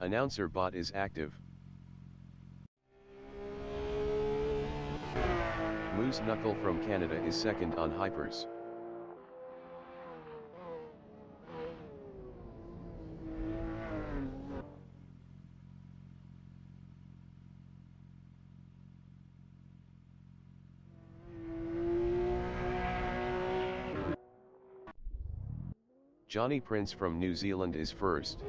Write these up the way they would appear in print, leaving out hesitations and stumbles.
Announcer bot is active. Moose Knuckle from Canada is second on Hypers. Johnny Prince from New Zealand is first.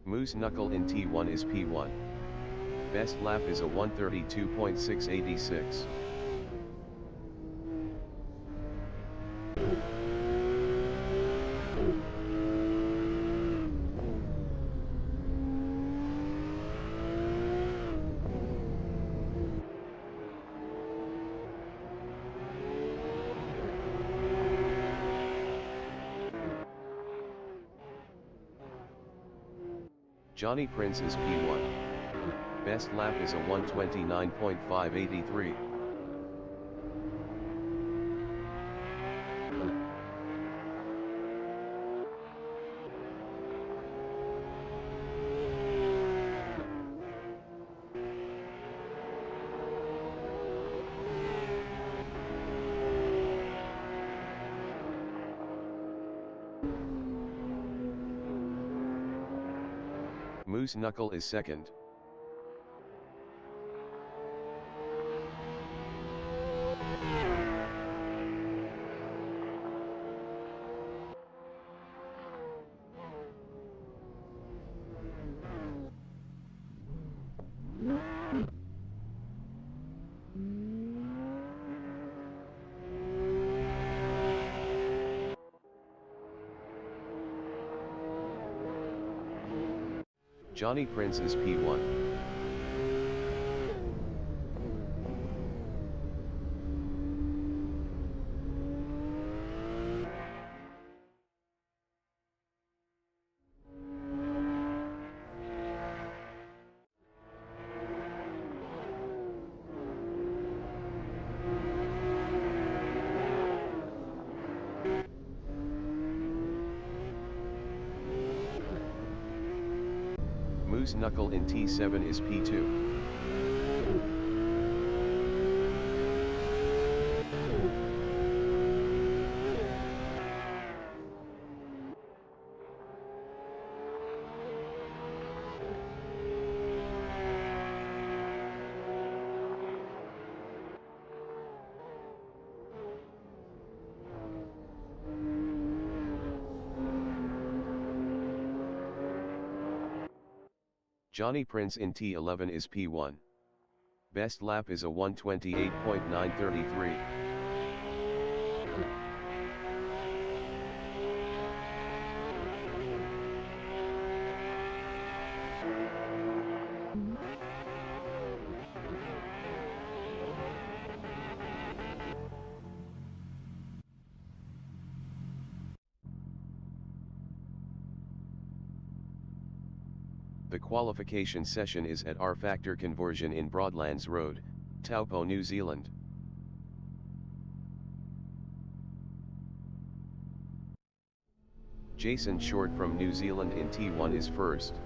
Moose Knuckle in T1 is P1. Best lap is a 1:32.686. Johnny Prince is P1. Best lap is a 1:29.583. Moose Knuckle is second. Johnny Prince is P1. Moose Knuckle in T7 is P2. Johnny Prince in T11 is P1. Best lap is a 1:28.933. The qualification session is at R Factor Conversion in Broadlands Road, Taupo, New Zealand. Jason Short from New Zealand in T1 is first.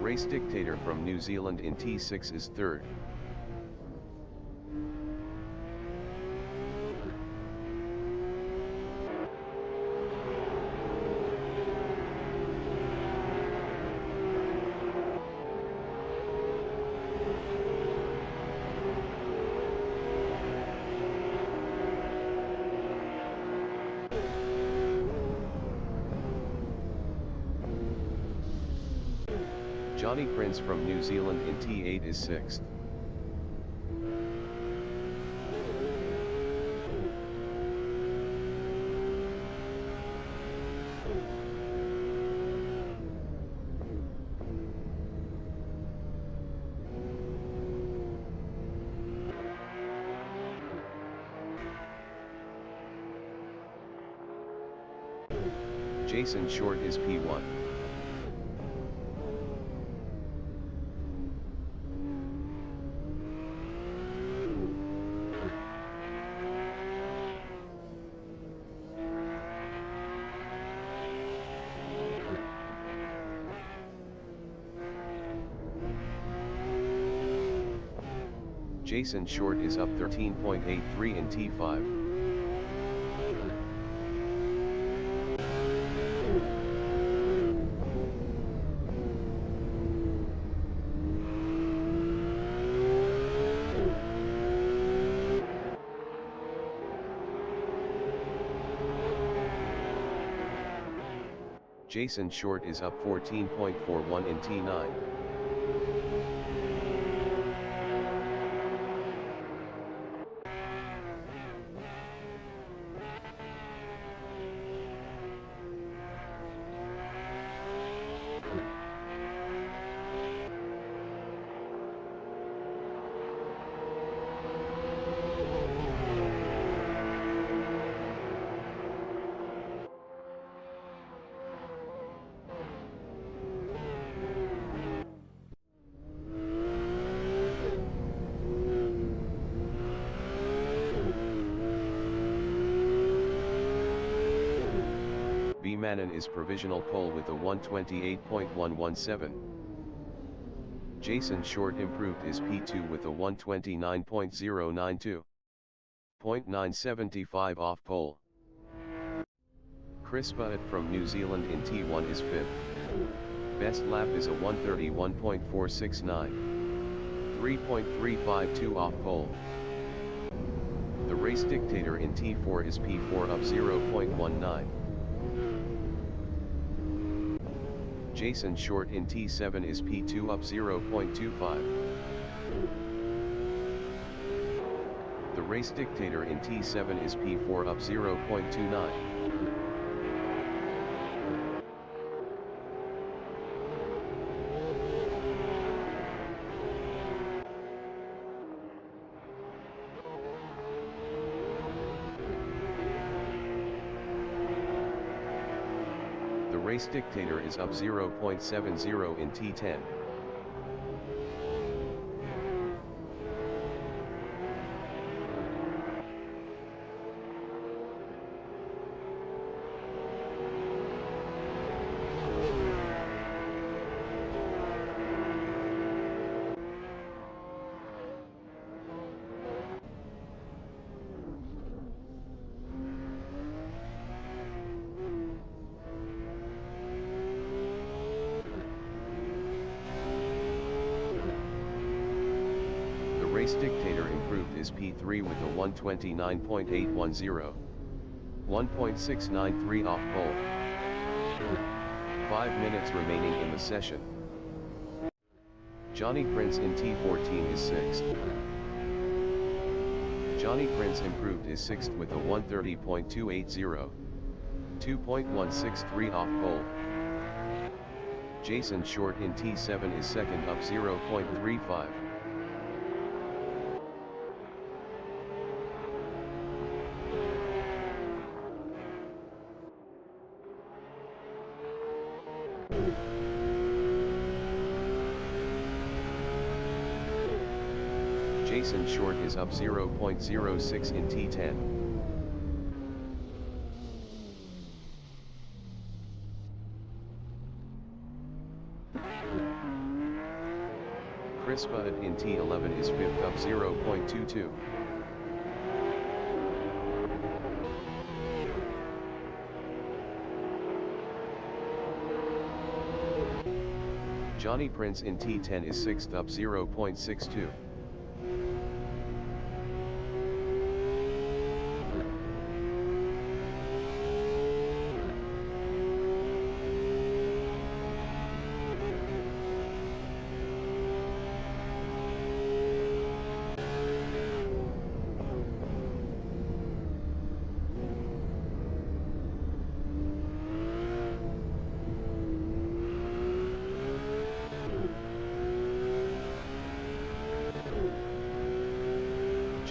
race dictator from New Zealand in T6 is third. Johnny Prince from New Zealand in T8 is sixth. Jason Short is P1. Jason Short is up 13.83 in T5. Jason Short is up 14.41 in T9. B. Manon is provisional pole with a 128.117. Jason Short improved is P2 with a 129.092. 0.975 off pole. Chris Butt from New Zealand in T1 is fifth. Best lap is a 131.469. 3.352 off pole. The race dictator in T4 is P4 up 0.19. Jason Short in T7 is P2 up 0.25. The race dictator in T7 is P4 up 0.29. The race dictator is up 0.70 in T10. Race dictator improved is P3 with a 129.810. 1.693 off pole. 5 minutes remaining in the session. Johnny Prince in T14 is sixth. Johnny Prince improved is sixth with a 130.280. 2.163 off pole. Jason Short in T7 is second up 0.35. Jason Short is up 0.06 in T10. Crispa in T11 is 5th up 0.22. Johnny Prince in T10 is 6th up 0.62.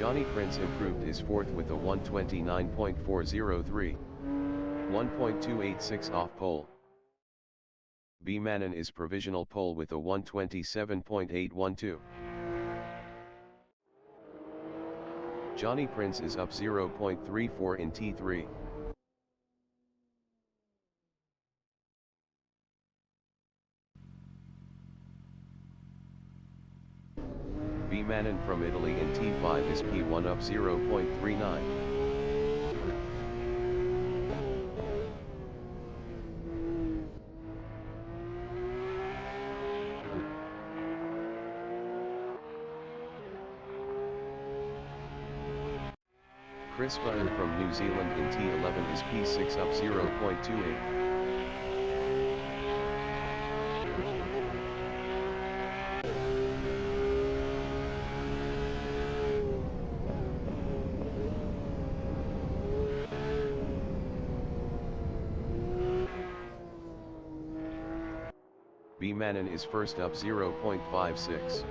Johnny Prince improved his 4th with a 129.403. 1.286 off pole. B. Manon is provisional pole with a 127.812. Johnny Prince is up 0.34 in T3. B. Manon from Italy in T5 is P1 up 0.39. Chris Button from New Zealand in T11 is P6 up 0.28. B. Manon is first up 0.56.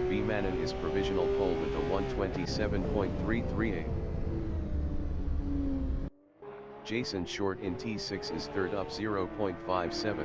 B. Manon is provisional pole with a 127.338. Jason Short in T6 is third up 0.57.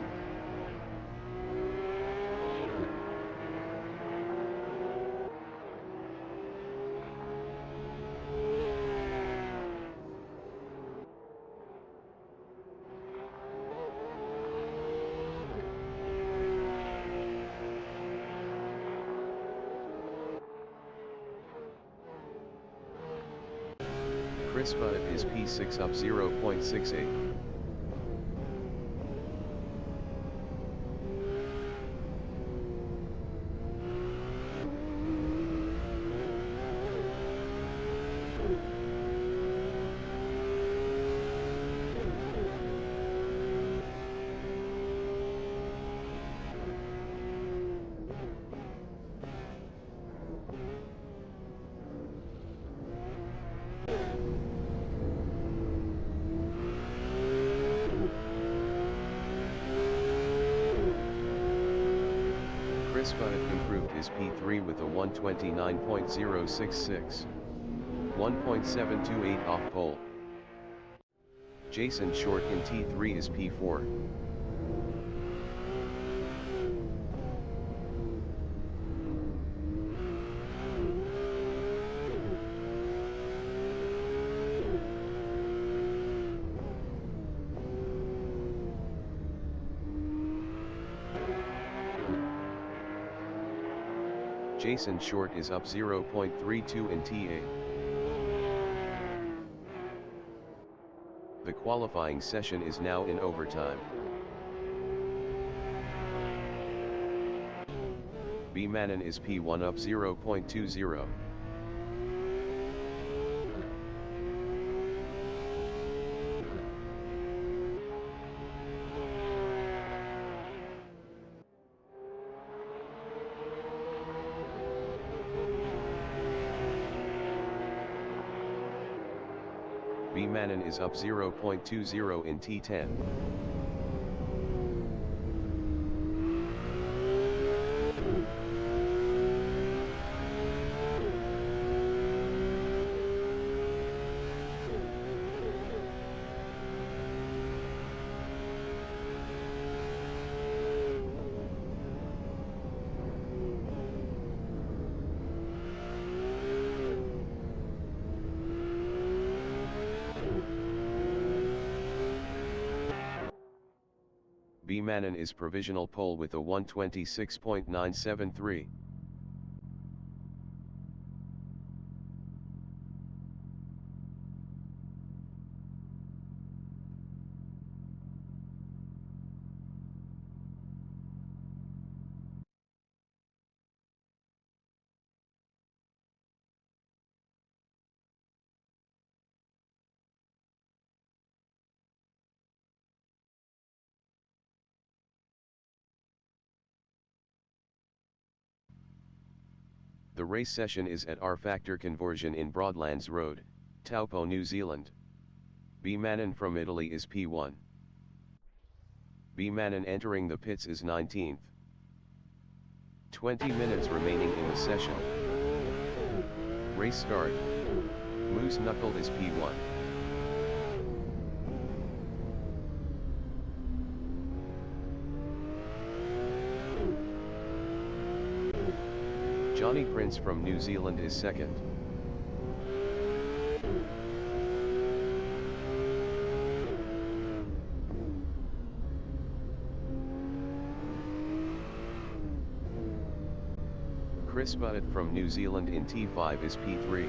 Crispa is P6 up 0.68. Chris Button improved his P3 with a 129.066. 1.728 off pole. Jason Short in T3 is P4. Jason Short is up 0.32 in T8. The qualifying session is now in overtime. B. Manon is P1 up 0.20. B. Manon is up 0.20 in T10. B Manon is provisional pole with a 1:26.973. The race session is at R Factor Conversion in Broadlands Road, Taupo, New Zealand. B Manon from Italy is P1. B Manon entering the pits is 19th. 20 minutes remaining in the session. Race start. Moose Knuckled is P1. Johnny Prince from New Zealand is second. Chris Butt from New Zealand in T5 is P3.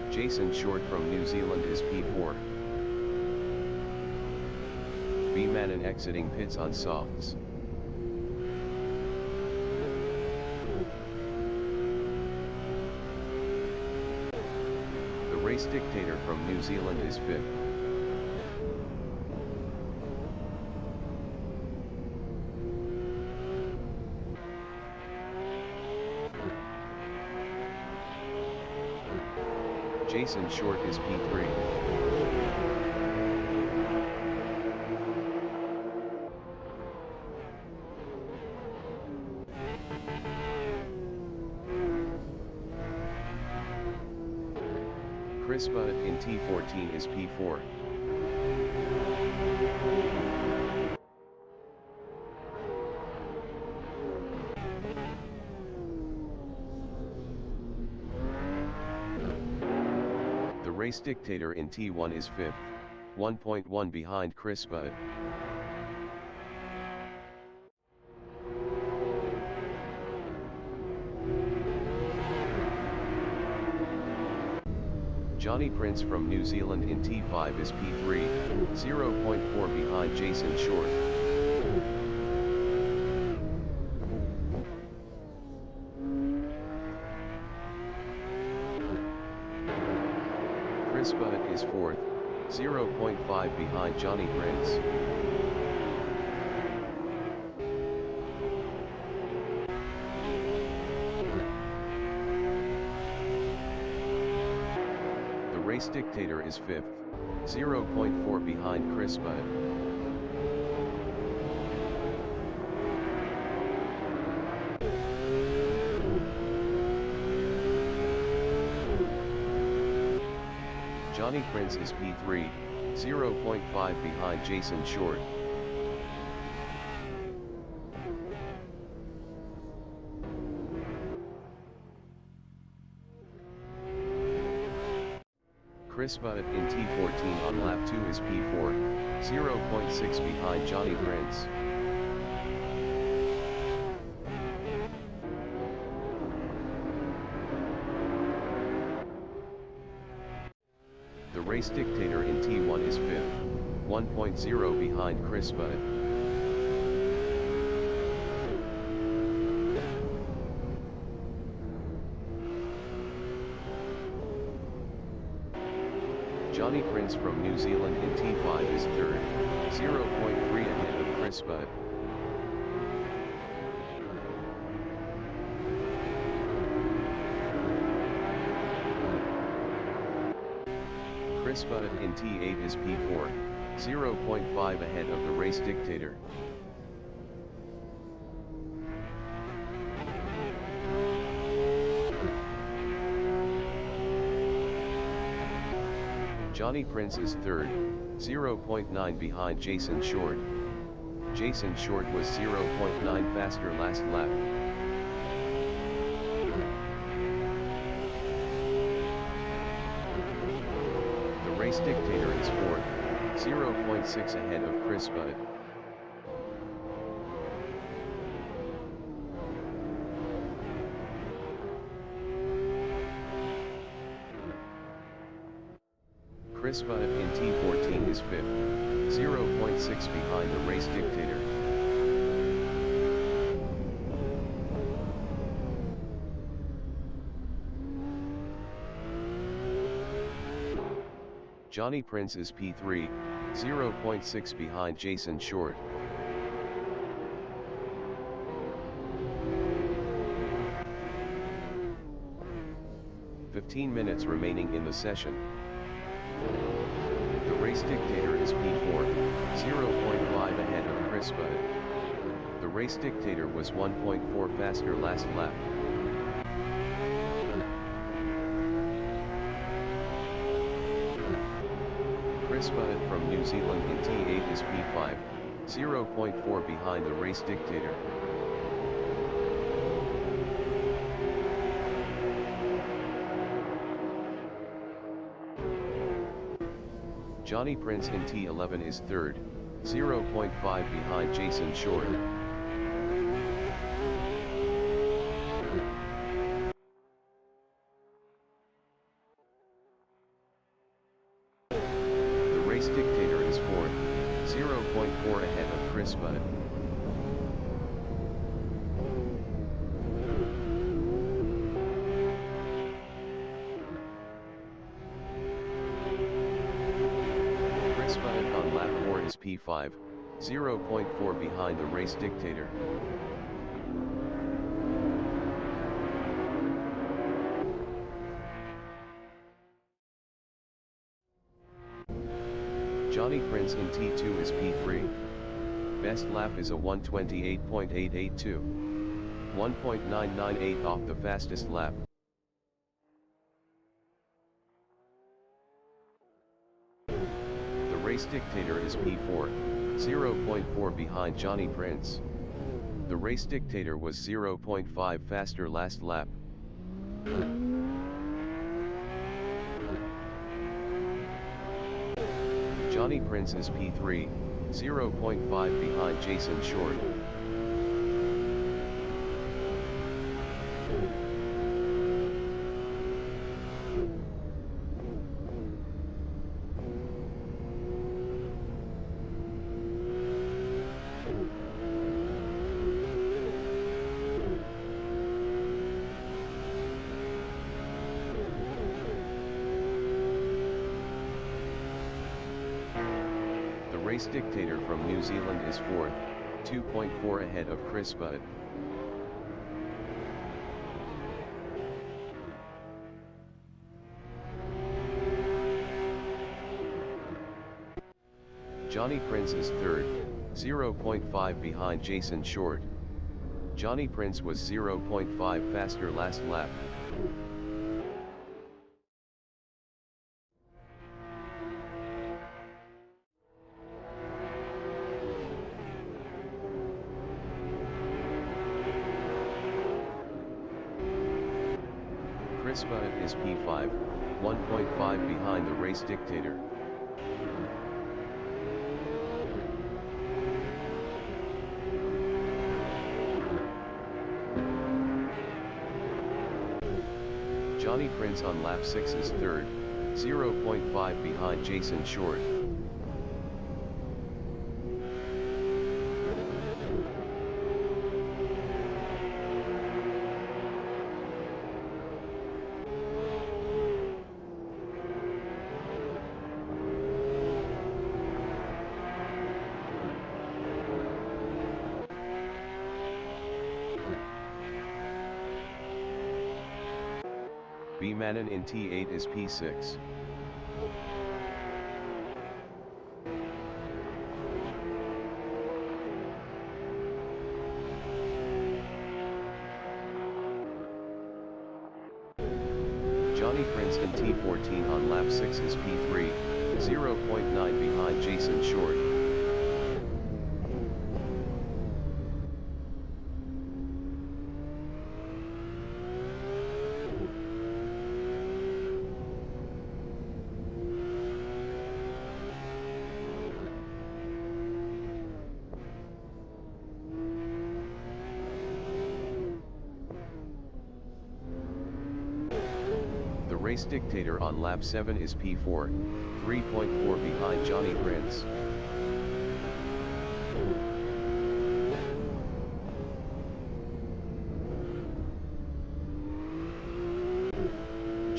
Jason Short from New Zealand is P4. B Manon exiting pits on softs. The race dictator from New Zealand is 5th. Jason Short is P3. Chris Butt in T14 is P4. The race dictator in T1 is 5th, 1.1 behind Chris Butt. Johnny Prince from New Zealand in T5 is P3, 0.4 behind Jason Short. Chris Butt is 4th, 0.5 behind Johnny Prince. The race dictator is 5th, 0.4 behind Chris Butt. Johnny Prince is P3, 0.5 behind Jason Short. Chris Butt in T14 on lap 2 is P4, 0.6 behind Johnny Prince. The race dictator in T1 is 5th, 1.0 behind Chris Butt. Johnny Prince from New Zealand in T5 is 3rd, 0.3 ahead of Chris Butt. Chris Butt in T8 is P4, 0.5 ahead of the race dictator. Johnny Prince is 3rd, 0.9 behind Jason Short. Jason Short was 0.9 faster last lap. race dictator is fourth, 0.6 ahead of Chris Budd. Chris Budd in T14 is fifth, 0.6 behind the race dictator. Johnny Prince is P3, 0.6 behind Jason Short. "15 minutes remaining in the session. The race dictator is P4, 0.5 ahead of Chris Budd. The race dictator was 1.4 faster last lap. Chris Budd from New Zealand in T8 is P5, 0.4 behind the race dictator. Johnny Prince in T11 is third, 0.5 behind Jason Short. The race dictator is fourth, 0.4 ahead of Chris Budd. Chris Budd on lap 4 is P5, 0.4 behind the race dictator. Johnny Prince in T2 is P3. Best lap is a 1:28.882. 1.998 off the fastest lap. The race dictator is P4, 0.4 behind Johnny Prince. The race dictator was 0.5 faster last lap. Johnny Prince is P3, 0.5 behind Jason Short. The race dictator from New Zealand is fourth, 2.4 ahead of Chris Budd. Johnny Prince is third, 0.5 behind Jason Short. Johnny Prince was 0.5 faster last lap. Chris Budd is P5, 1.5 behind the race dictator. Johnny Prince on lap 6 is third, 0.5 behind Jason Short. B. Manon in T8 is P6. Johnny Prince in T14 on lap 6 is P3, 0.9 behind Jason Short. race dictator on lap 7 is P4, 3.4 behind Johnny Prince.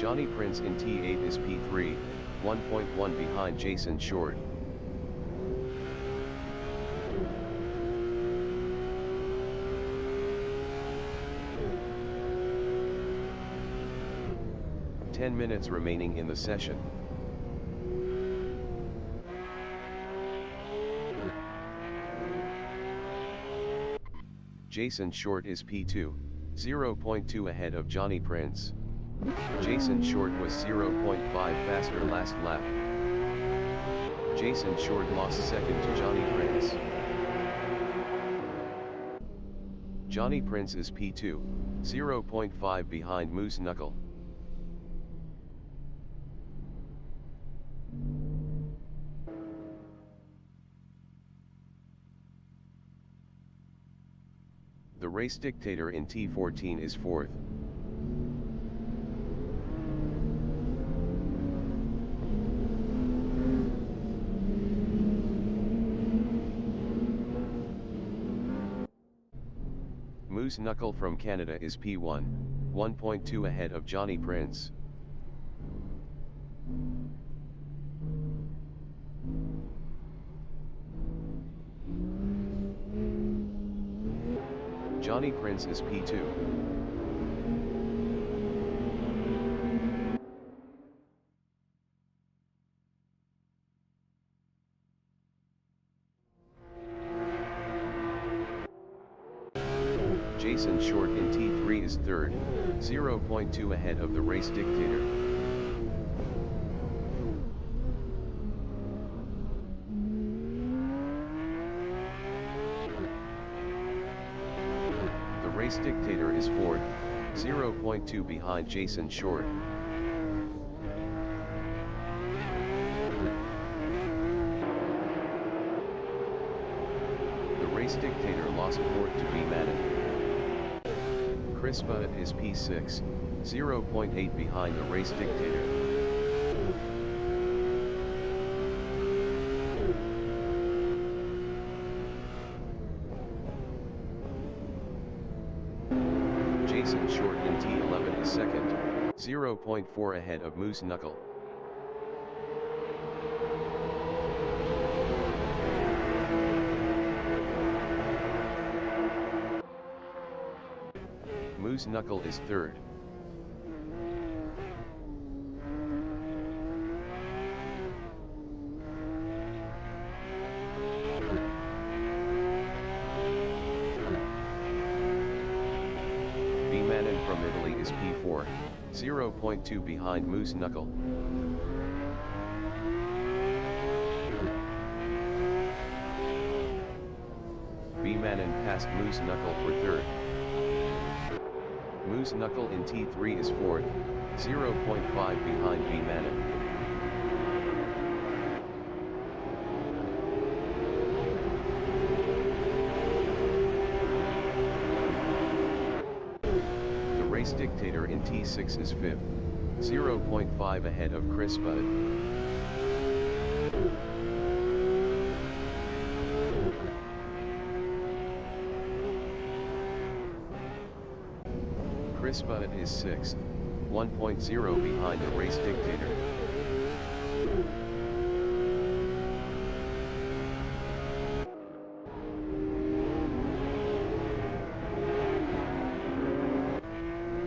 Johnny Prince in T8 is P3, 1.1 behind Jason Short. "10 minutes remaining in the session. Jason Short is P2, 0.2 ahead of Johnny Prince. Jason Short was 0.5 faster last lap. Jason Short lost second to Johnny Prince. Johnny Prince is P2, 0.5 behind Moose Knuckle. The race dictator in T14 is 4th. Moose Knuckle from Canada is P1, 1.2 ahead of Johnny Prince. Johnny Prince is P2. Jason Short in T3 is 3rd, 0.2 ahead of the race dictator. The race dictator is 4th, 0.2 behind Jason Short. The race dictator lost 4th to B. Madden. Chris Budd is P6, 0.8 behind the race dictator. Jason Short in T11 is 2nd, 0.4 ahead of Moose Knuckle. Moose Knuckle is 3rd. B. Manon from Italy is P4, 0.2 behind Moose Knuckle. B. Manon passed Moose Knuckle for 3rd. Moose Knuckle in T3 is 4th, 0.5 behind B. Manon. The race dictator in T6 is 5th, 0.5 ahead of Chris Budd. Chris Budd is 6th, 1.0 behind the race dictator.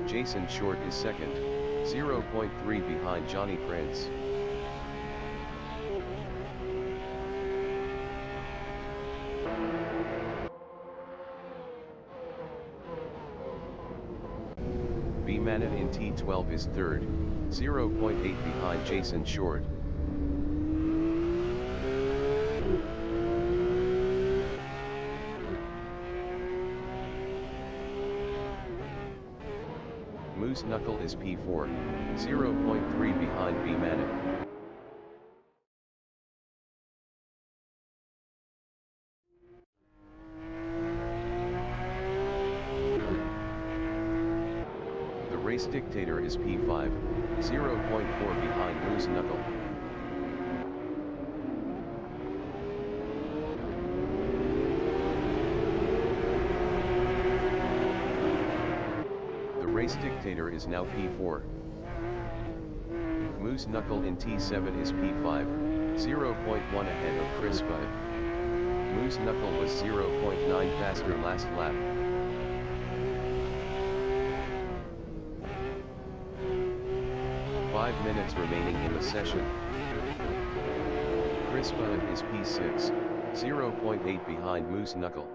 Jason Short is 2nd, 0.3 behind Johnny Prince. B. Manon in T12 is 3rd, 0.8 behind Jason Short. Moose Knuckle is P4, 0.3 behind B. Manon. Race Dictator is P5, 0.4 behind Moose Knuckle. The Race Dictator is now P4. Moose Knuckle in T7 is P5, 0.1 ahead of Chris Bud. Moose Knuckle was 0.9 faster last lap. Five minutes remaining in the session. Chris Bud is P6, 0.8 behind Moose Knuckle.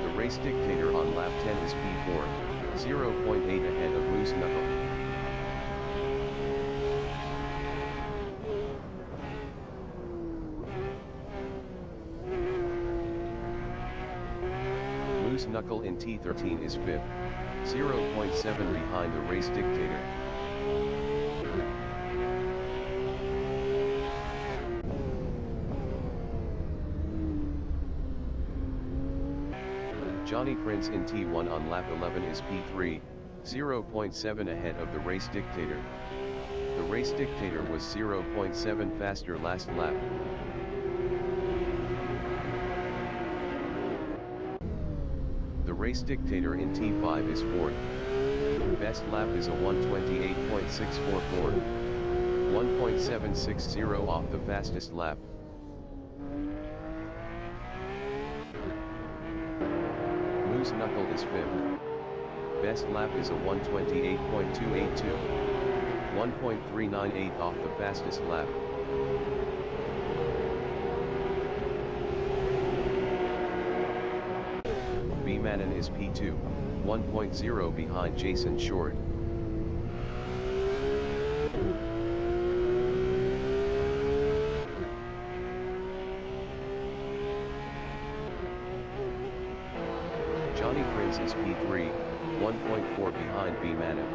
The Race Dictator on lap 10 is P4, 0.8 ahead of Moose Knuckle. Moose Knuckle in T13 is 5th, 0.7 behind the Race Dictator. Johnny Prince in T1 on lap 11 is P3, 0.7 ahead of the Race Dictator. The Race Dictator was 0.7 faster last lap. The Race Dictator in T5 is 4th. Best lap is a 1:28.644, 1.760 off the fastest lap. Moose Knuckle is 5th. Best lap is a 1:28.282, 1.398 off the fastest lap. B-Manon is P2, 1.0 behind Jason Short. Johnny Prince is P3, 1.4 behind B-Manon.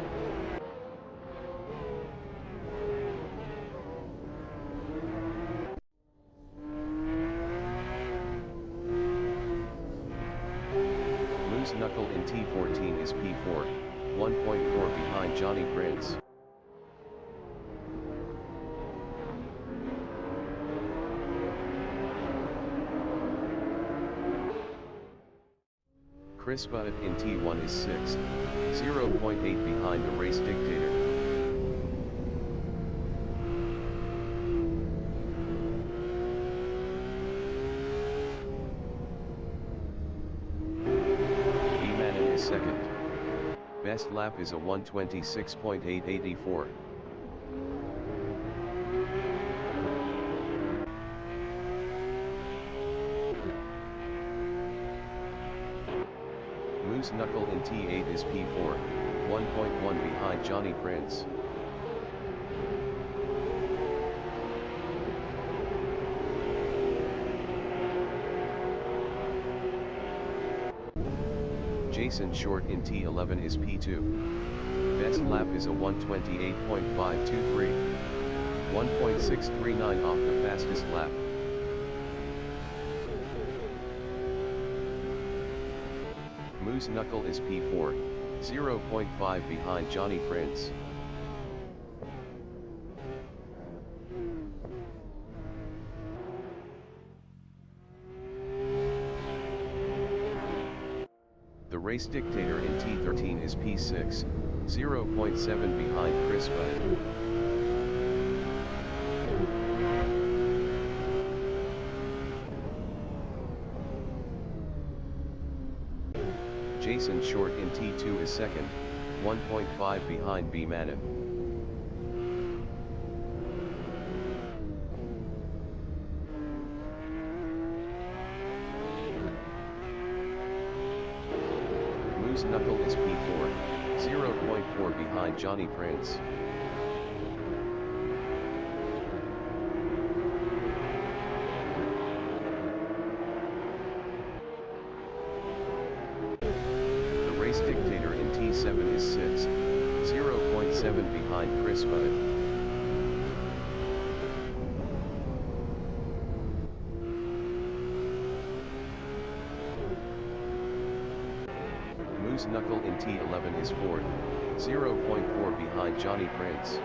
Moose Knuckle in T14 is P4, 1.4 behind Johnny Prince. Chris Bud in T1 is 6th, 0.8 behind the Race Dictator. B-Manon is 2nd. Best lap is a 1:26.884. Moose Knuckle in T8 is P4, 1.1 behind Johnny Prince. Jason Short in T11 is P2. Best lap is a 1:28.523, 1.639 off the fastest lap. Moose Knuckle is P4, 0.5 behind Johnny Prince. The Race Dictator in T13 is P6, 0.7 behind Chris Bud. Jason Short in T2 is 2nd, 1.5 behind B-Manon. Moose Knuckle is P4, 0.4 behind Johnny Prince. Race Dictator in T7 is 6th, 0.7 behind Chris Bud. Moose Knuckle in T11 is fourth, 0.4 behind Johnny Prince.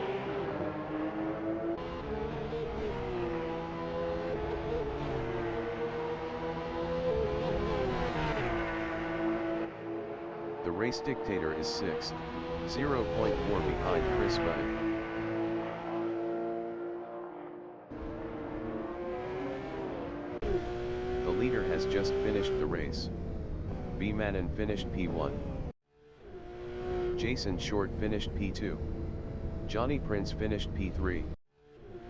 The Race Dictator is sixth, 0.4 behind Chris Budd. The leader has just finished the race. B. Manon finished P1. Jason Short finished P2. Johnny Prince finished P3.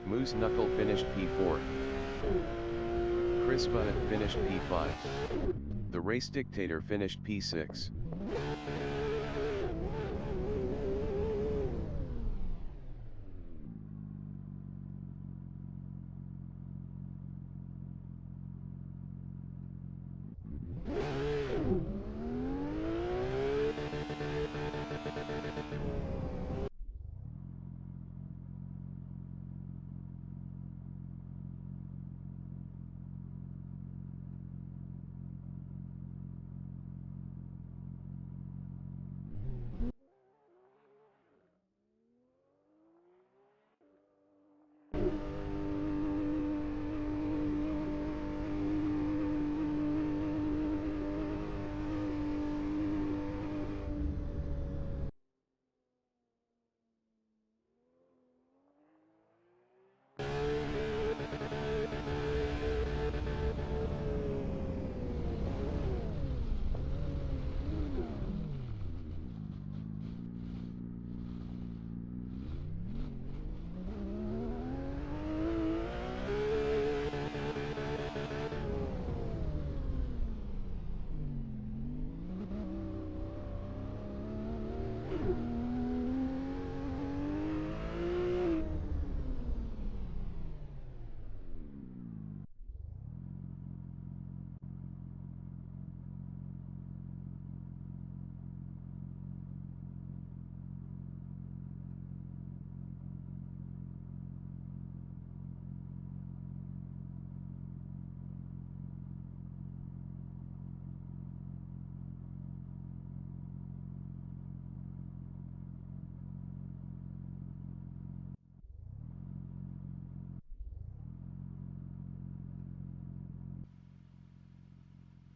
Moose Knuckle finished P4. Chris Budd finished P5. The Race Dictator finished P6.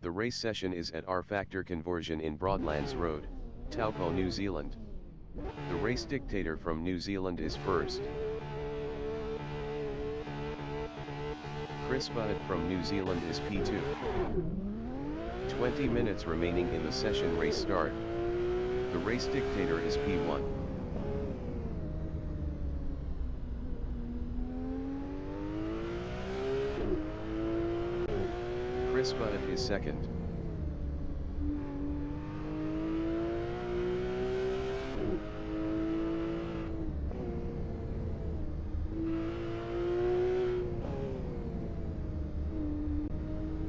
The race session is at R-Factor Conversion in Broadlands Road, Taupo, New Zealand. The Race Dictator from New Zealand is first. Chris Budd from New Zealand is P2. 20 minutes remaining in the session race start. The Race Dictator is P1. Chris Budd is second.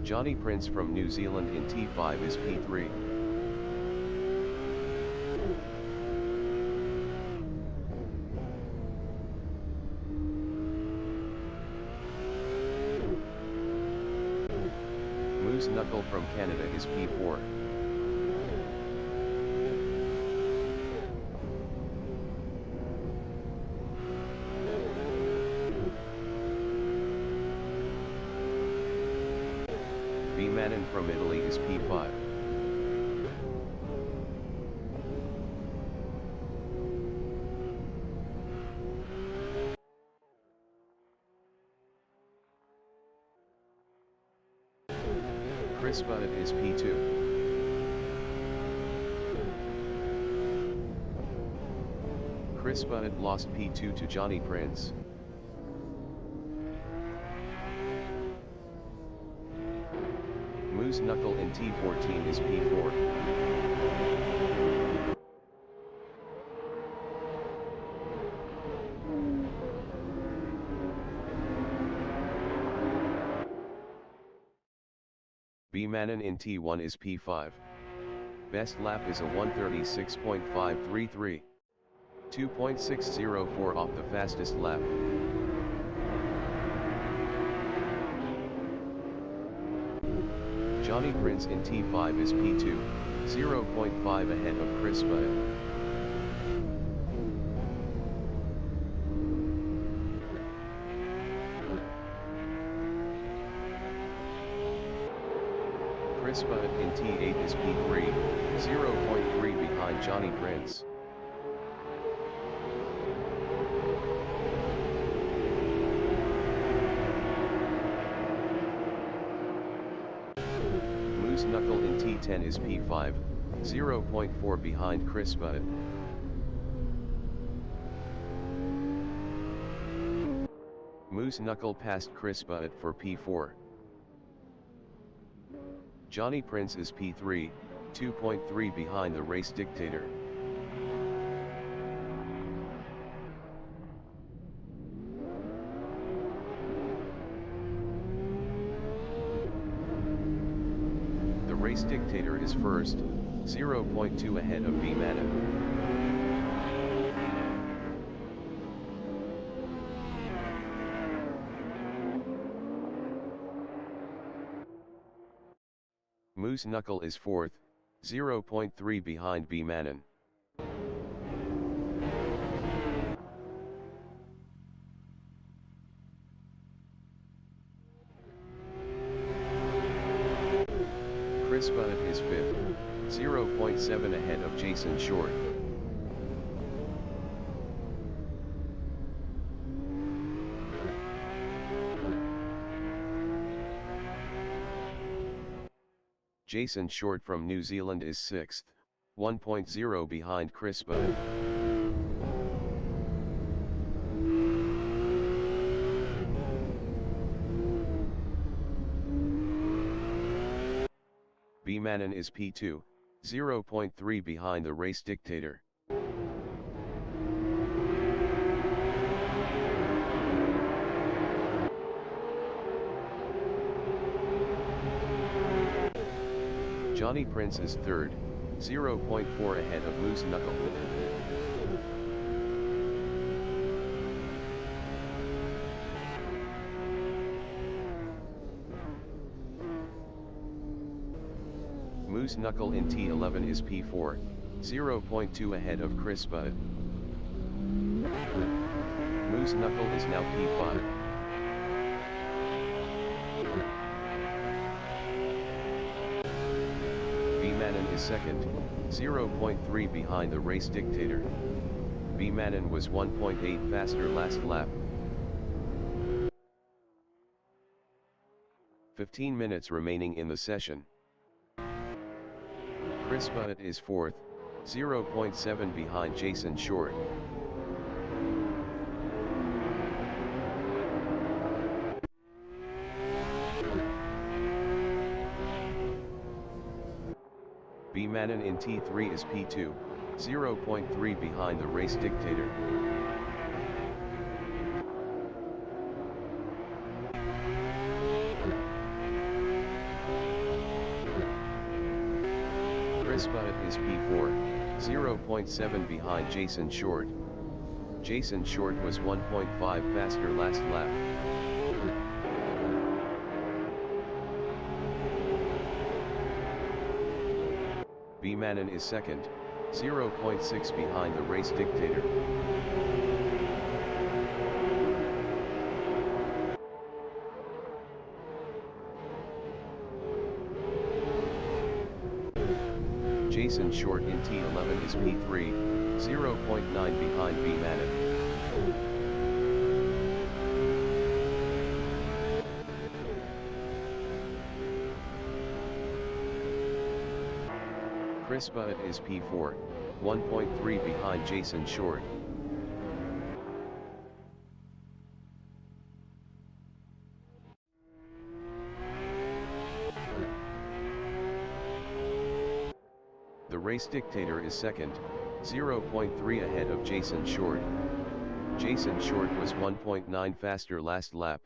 Johnny Prince from New Zealand in T5 is P3. Moose Knuckle from Canada is P4. B. Manon from Italy is P5. Chris Budd is P2. Chris Budd lost P2 to Johnny Prince. Moose Knuckle in T14 is P4. B. Manon in T1 is P5. Best lap is a 1:36.533. 2.604 off the fastest lap. Johnny Prince in T5 is P2. 0.5 ahead of Chris Budd. Chris Budd in T8 is P3, 0.3 behind Johnny Prince. Moose Knuckle in T10 is P5, 0.4 behind Chris Budd. Moose Knuckle passed Chris Budd for P4. Johnny Prince is P3, 2.3 behind the race dictator. The race dictator is first, 0.2 ahead of B Manon. Moose Knuckle is fourth, 0.3 behind B Manon. Chris Budd is fifth, 0.7 ahead of Jason Short. Jason Short from New Zealand is 6th, 1.0 behind Chris Budd. B Manon is P2, 0.3 behind the race dictator. Johnny Prince is third, 0.4 ahead of Moose Knuckle. Moose Knuckle in T11 is P4, 0.2 ahead of Chris Budd. Moose Knuckle is now P5. B Manon is second, 0.3 behind the race dictator. B Manon was 1.8 faster last lap. 15 minutes remaining in the session. Chris Budd is fourth, 0.7 behind Jason Short. B Manon in T3 is P2, 0.3 behind the race dictator. Chris Budd is P4, 0.7 behind Jason Short. Jason Short was 1.5 faster last lap. B Manon is second, 0.6 behind the race dictator. Jason Short in T11 is P3, 0.9 behind B Manon. Chris Budd is P4, 1.3 behind Jason Short. The race dictator is second, 0.3 ahead of Jason Short. Jason Short was 1.9 faster last lap.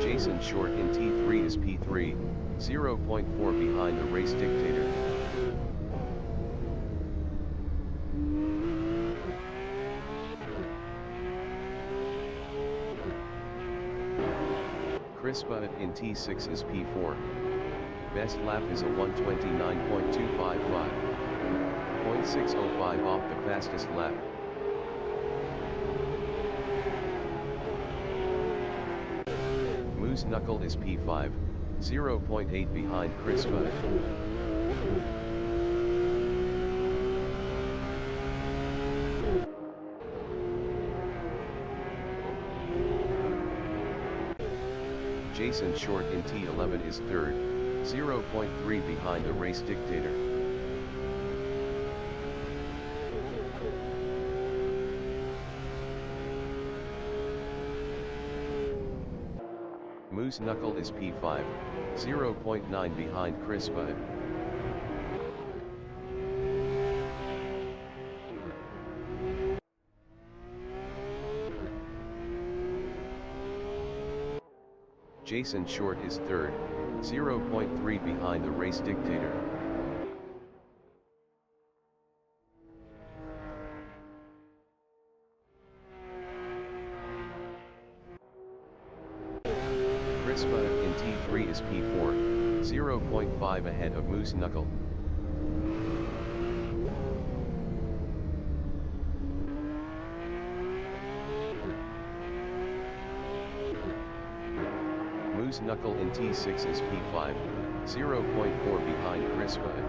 Jason Short in T3 is P3, 0.4 behind the race dictator. Chris Butt in T6 is P4. Best lap is a 129.255. 0.605 off the fastest lap. Moose Knuckle is P5, 0.8 behind Chris Butt. Jason Short in T11 is third, 0.3 behind the race dictator. Moose Knuckle is P5, 0.9 behind Chris Butt. Jason Short is third, 0.3 behind the race dictator. Chris Butt in T3 is P4, 0.5 ahead of Moose Knuckle. Moose Knuckle in T6 is P5, 0.4 behind Chris Butt.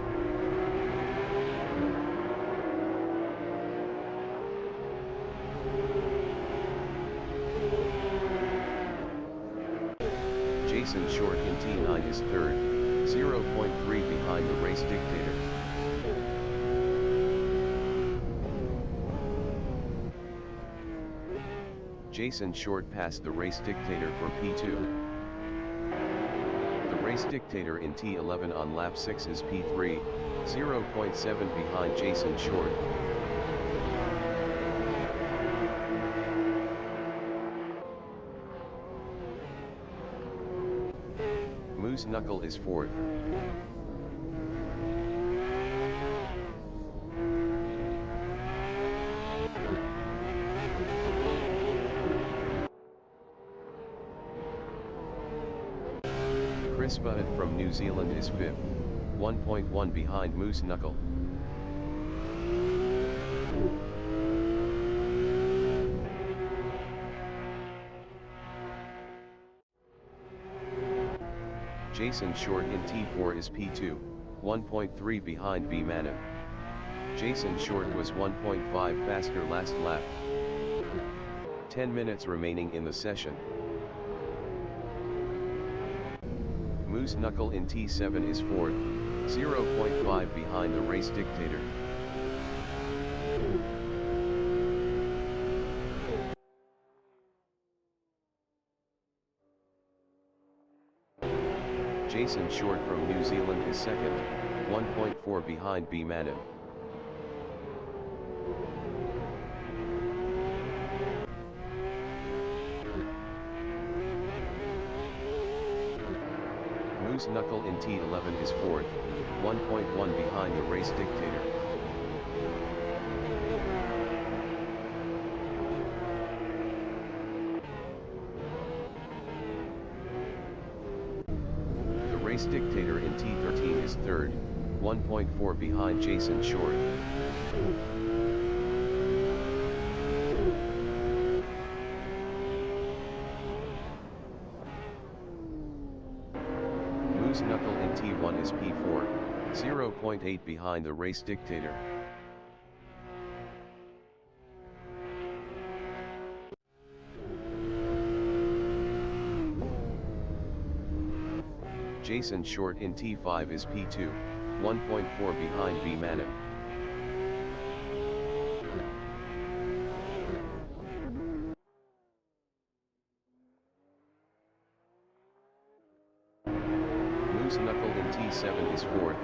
Jason Short in T9 is third, 0.3 behind the race dictator. Jason Short passed the race dictator for P2. The race dictator in T11 on lap 6 is P3, 0.7 behind Jason Short. Moose Knuckle is fourth. Chris Butt from New Zealand is fifth, 1.1 behind Moose Knuckle. Jason Short in T4 is P2, 1.3 behind B Manim. Jason Short was 1.5 faster last lap. 10 minutes remaining in the session. Moose Knuckle in T7 is fourth, 0.5 behind the race dictator. Jason Short from New Zealand is second, 1.4 behind B Manim. Moose Knuckle in T11 is fourth, 1.1 behind the race dictator. The race dictator in T13 is third, 1.4 behind Jason Short. Moose Knuckle in T1 is P4, 0.8 behind the race dictator. Jason Short in T5 is P2, 1.4 behind B Manim. Moose Knuckle in T7 is fourth,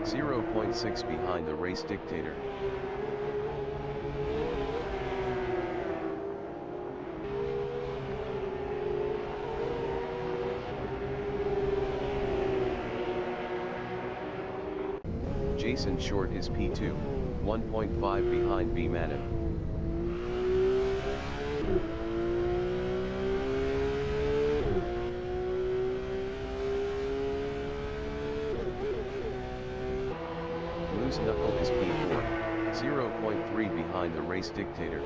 0.6 behind the race dictator. Jason Short is P2, 1.5 behind B Manim. 3 behind the race dictator.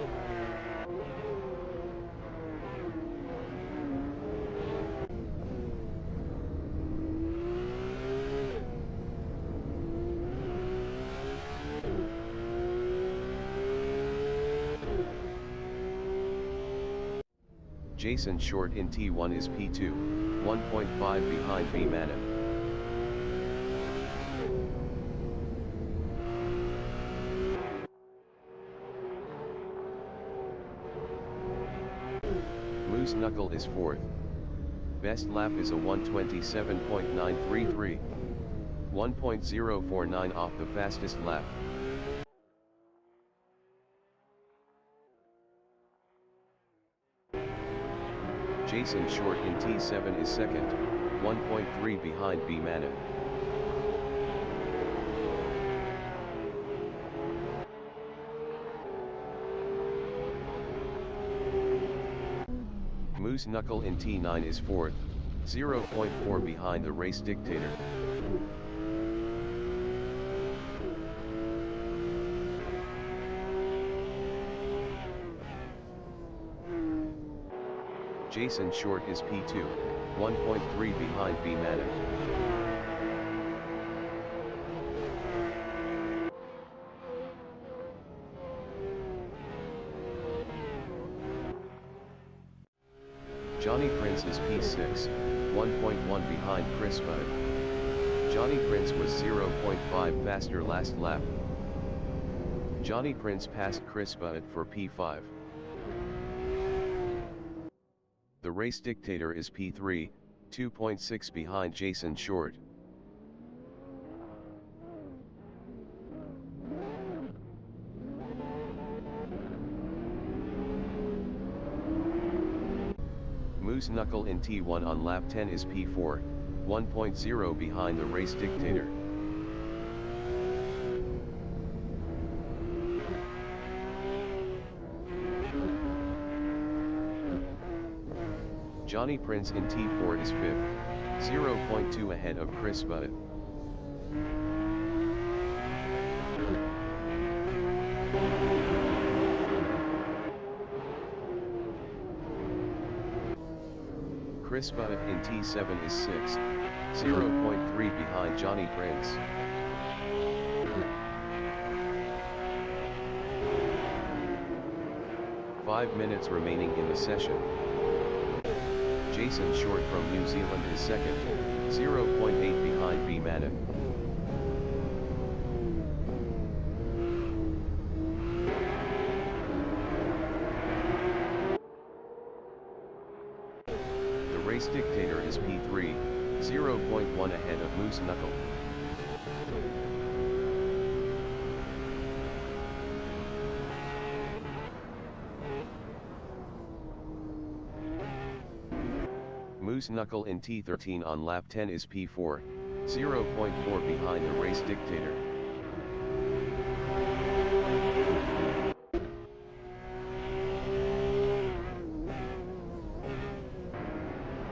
Jason Short in T1 is P2, 1.5 behind B Manon. Moose Knuckle is 4th. Best lap is a 1:27.933. 1.049 off the fastest lap. Jason Short in T7 is 2nd, 1.3 behind B Manon. Moose Knuckle in T9 is 4th, 0.4 behind the race dictator. Jason Short is P2, 1.3 behind B Manon. Johnny Prince is P6, 1.1 behind Chris Budd. Johnny Prince was 0.5 faster last lap. Johnny Prince passed Chris Budd for P5. The race dictator is P3, 2.6 behind Jason Short. Moose Knuckle in T1 on lap 10 is P4, 1.0 behind the race dictator. Johnny Prince in T4 is 5th, 0.2 ahead of Chris Budd. Chris Budd in T7 is 6th, 0.3 behind Johnny Prince. Five minutes remaining in the session. Jason Short from New Zealand is 2nd, 0.8 behind B Manon. The race dictator is P3, 0.1 ahead of Moose Knuckle. Moose Knuckle in T13 on lap 10 is P4, 0.4 behind the race dictator.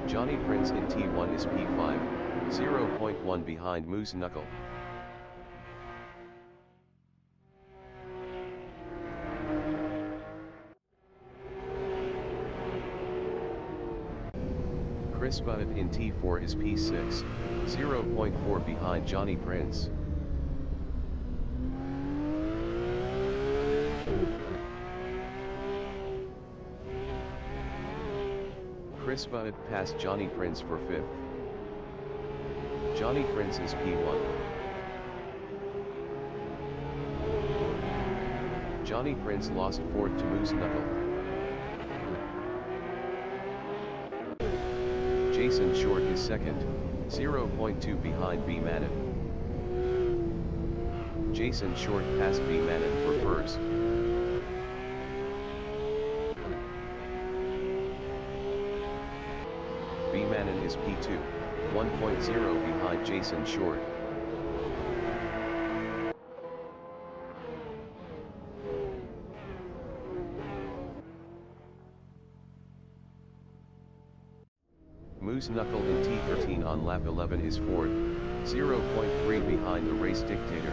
Johnny Prince in T1 is P5, 0.1 behind Moose Knuckle. Chris Budd in T4 is P6, 0.4 behind Johnny Prince. Chris Budd passed Johnny Prince for 5th. Johnny Prince is P1. Johnny Prince lost 4th to Moose Knuckle. Jason Short is 2nd, 0.2 behind B Manon. Jason Short passed B Manon for 1st. B Manon is P2, 1.0 behind Jason Short. Moose Knuckle in T13 on lap 11 is 4th, 0.3 behind the race dictator.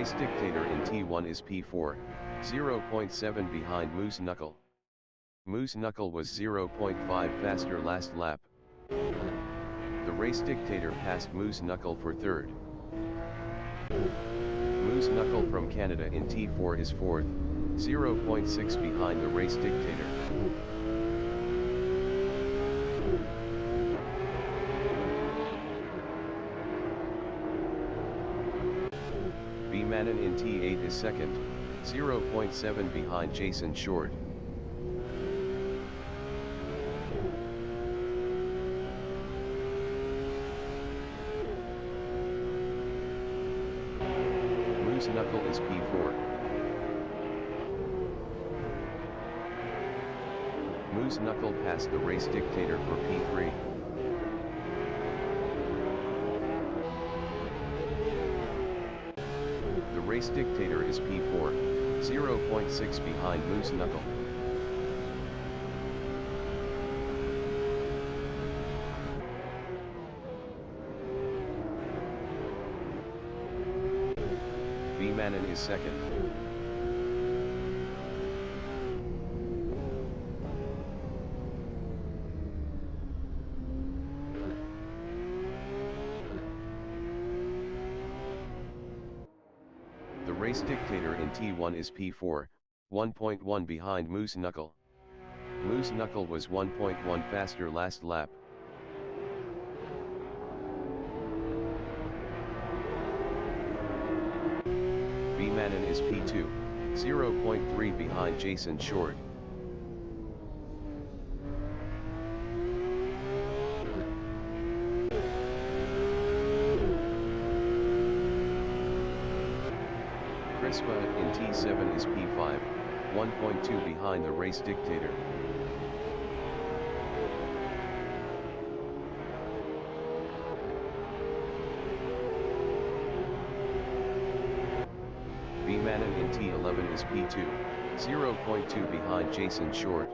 race dictator in T1 is P4, 0.7 behind Moose Knuckle. Moose Knuckle was 0.5 faster last lap. The race dictator passed Moose Knuckle for third. Moose Knuckle from Canada in T4 is fourth, 0.6 behind the race dictator. B Manon in T8 is second, 0.7 behind Jason Short. Moose Knuckle is P4. Moose Knuckle passed the race dictator for P3. The race dictator is P4, 0.6 behind Moose Knuckle. B Manon is second. The race dictator in T1 is P4, 1.1 behind Moose Knuckle. Moose Knuckle was 1.1 faster last lap. B Manon is P2, 0.3 behind Jason Short. Crispa in T7 is P5, 1.2 behind the race dictator. B Manon in T11 is P2, 0.2 behind Jason Short.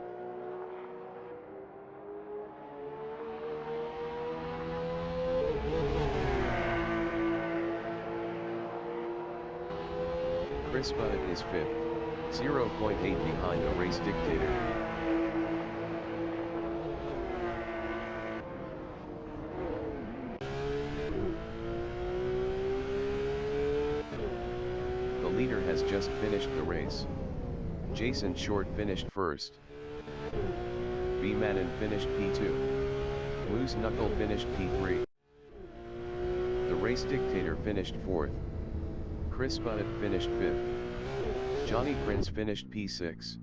Crispa is 5th, 0.8 behind the race dictator. The leader has just finished the race. Jason Short finished first. B Manon finished P2. Moose Knuckle finished P3. The race dictator finished 4th. Crispa finished 5th. Johnny Prince finished P6.